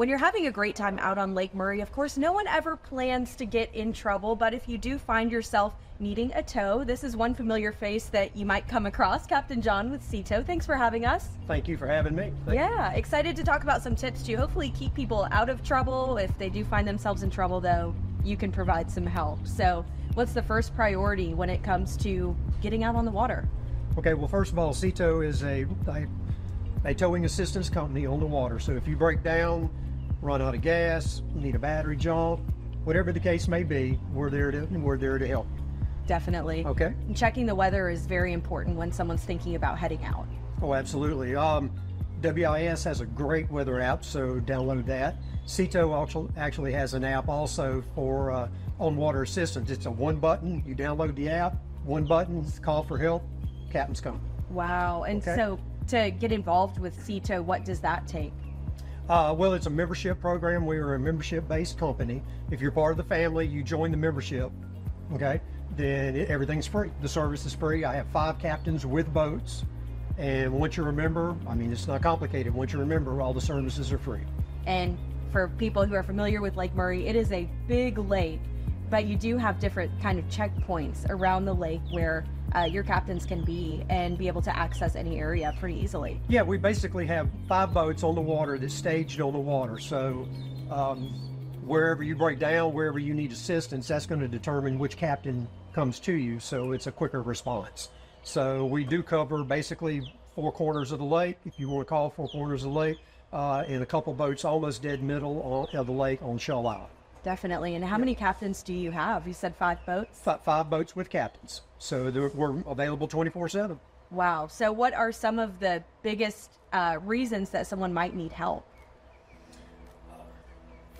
When you're having a great time out on Lake Murray, of course, no one ever plans to get in trouble, but if you do find yourself needing a tow, this is one familiar face that you might come across, Captain John with Sea Tow. Thanks for having us. Thank you for having me. Yeah, excited to talk about some tips to hopefully keep people out of trouble. If they do find themselves in trouble, though, you can provide some help. So what's the first priority when it comes to getting out on the water? Okay, well, first of all, Sea Tow is a towing assistance company on the water. So if you break down, run out of gas, need a battery jump, whatever the case may be, we're there to help you. Definitely. Okay. And checking the weather is very important when someone's thinking about heading out. Oh, absolutely. WIS has a great weather app, so download that. Sea Tow actually has an app also for on-water assistance. It's a one button. You download the app, one button, call for help, captain's coming. Wow. And so to get involved with Sea Tow, what does that take? Well, it's a membership program. We are a membership-based company. If you're part of the family, you join the membership, okay, then everything's free. The service is free. I have 5 captains with boats. And once you're a member, I mean, it's not complicated. Once you're a member, all the services are free. And for people who are familiar with Lake Murray, it is a big lake, but you do have different kind of checkpoints around the lake where your captains can be and be able to access any area pretty easily. Yeah, we basically have 5 boats on the water that's staged on the water. So wherever you break down, wherever you need assistance, that's going to determine which captain comes to you. So it's a quicker response. So we do cover basically 4 corners of the lake, if you want to call 4 corners of the lake, and a couple boats almost dead middle of the lake on Shell Island. Definitely. And how many captains do you have? You said 5 boats? 5 boats with captains. So we're available 24/7. Wow. So what are some of the biggest reasons that someone might need help?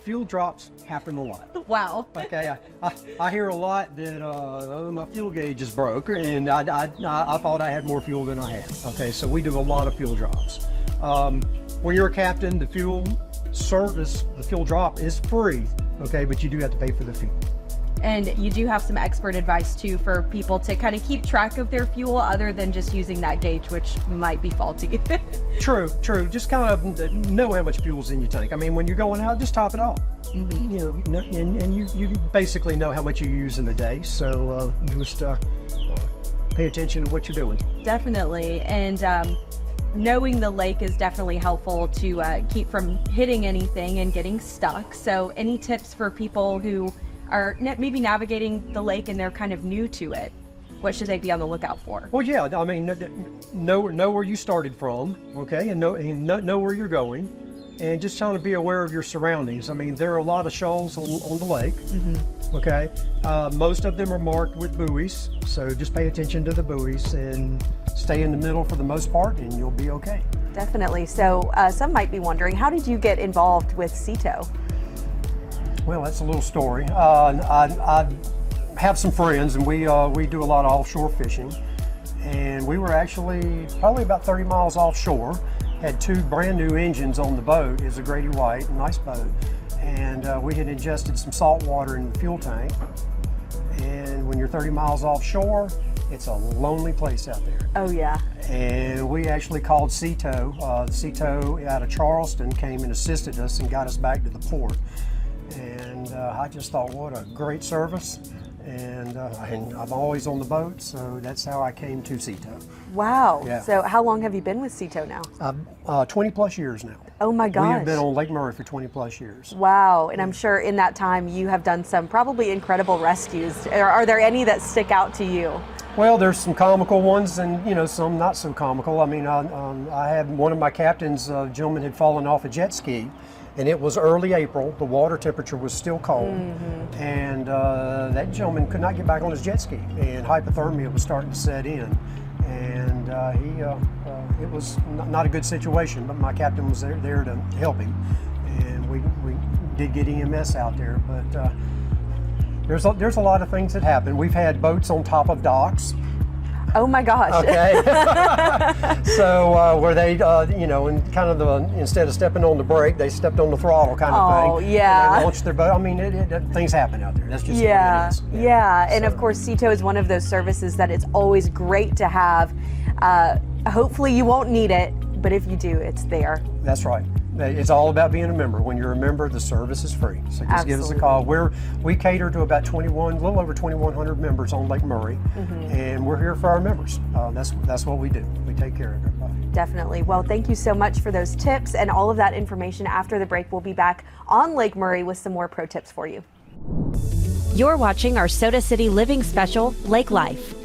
Fuel drops happen a lot. Wow. Okay, I hear a lot that my fuel gauge is broke, and I thought I had more fuel than I had. Okay, so we do a lot of fuel drops. When you're a captain, the fuel service, the fuel drop is free. Okay, but you do have to pay for the fuel. And you do have some expert advice too for people to kind of keep track of their fuel other than just using that gauge, which might be faulty. True. Just kind of know how much fuel's in your tank. I mean, when you're going out, just top it off. Mm-hmm. You know, and you basically know how much you use in a day. So just pay attention to what you're doing. Definitely. And knowing the lake is definitely helpful to keep from hitting anything and getting stuck. So any tips for people who are maybe navigating the lake and they're kind of new to it? What should they be on the lookout for? Well, yeah, I mean, know where you started from, okay, and know where you're going, and just trying to be aware of your surroundings. I mean, there are a lot of shoals on the lake, okay. Most of them are marked with buoys, so just pay attention to the buoys and stay in the middle for the most part, and you'll be okay. Definitely. So some might be wondering, how did you get involved with Sea Tow? Well, that's a little story. I have some friends, and we do a lot of offshore fishing. And we were actually probably about 30 miles offshore. Had 2 brand new engines on the boat. It's a Grady White, nice boat. And we had ingested some salt water in the fuel tank. And when you're 30 miles offshore, it's a lonely place out there. Oh yeah. And we actually called Sea Tow. Sea Tow out of Charleston came and assisted us and got us back to the port. And I just thought, what a great service. And I'm always on the boat, so that's how I came to Sea Tow. Wow. Yeah. So how long have you been with Sea Tow now? 20 plus years now. Oh my gosh. We have been on Lake Murray for 20 plus years. Wow. And I'm sure in that time you have done some probably incredible rescues. Are there any that stick out to you? Well, there's some comical ones and, some not so comical. I mean, I had one of my captains, a gentleman had fallen off a jet ski. And it was early April, the water temperature was still cold, and that gentleman could not get back on his jet ski, and hypothermia was starting to set in, and it was not a good situation, but my captain was there to help him, and we did get EMS out there, but there's a lot of things that happen. We've had boats on top of docks. Oh my gosh. Okay. So where they, and kind of instead of stepping on the brake, they stepped on the throttle kind of thing. Oh, yeah. And they launched their boat. I mean, things happen out there. That's just yeah. what it is. Yeah. And of course, Sea Tow is one of those services that it's always great to have. Hopefully you won't need it, but if you do, it's there. That's right. It's all about being a member. When you're a member, the service is free. So just give us a call. We cater to about a little over 2,100 members on Lake Murray, and we're here for our members. That's what we do. We take care of everybody. Definitely. Well, thank you so much for those tips and all of that information. After the break, we'll be back on Lake Murray with some more pro tips for you. You're watching our Soda City Living special, Lake Life.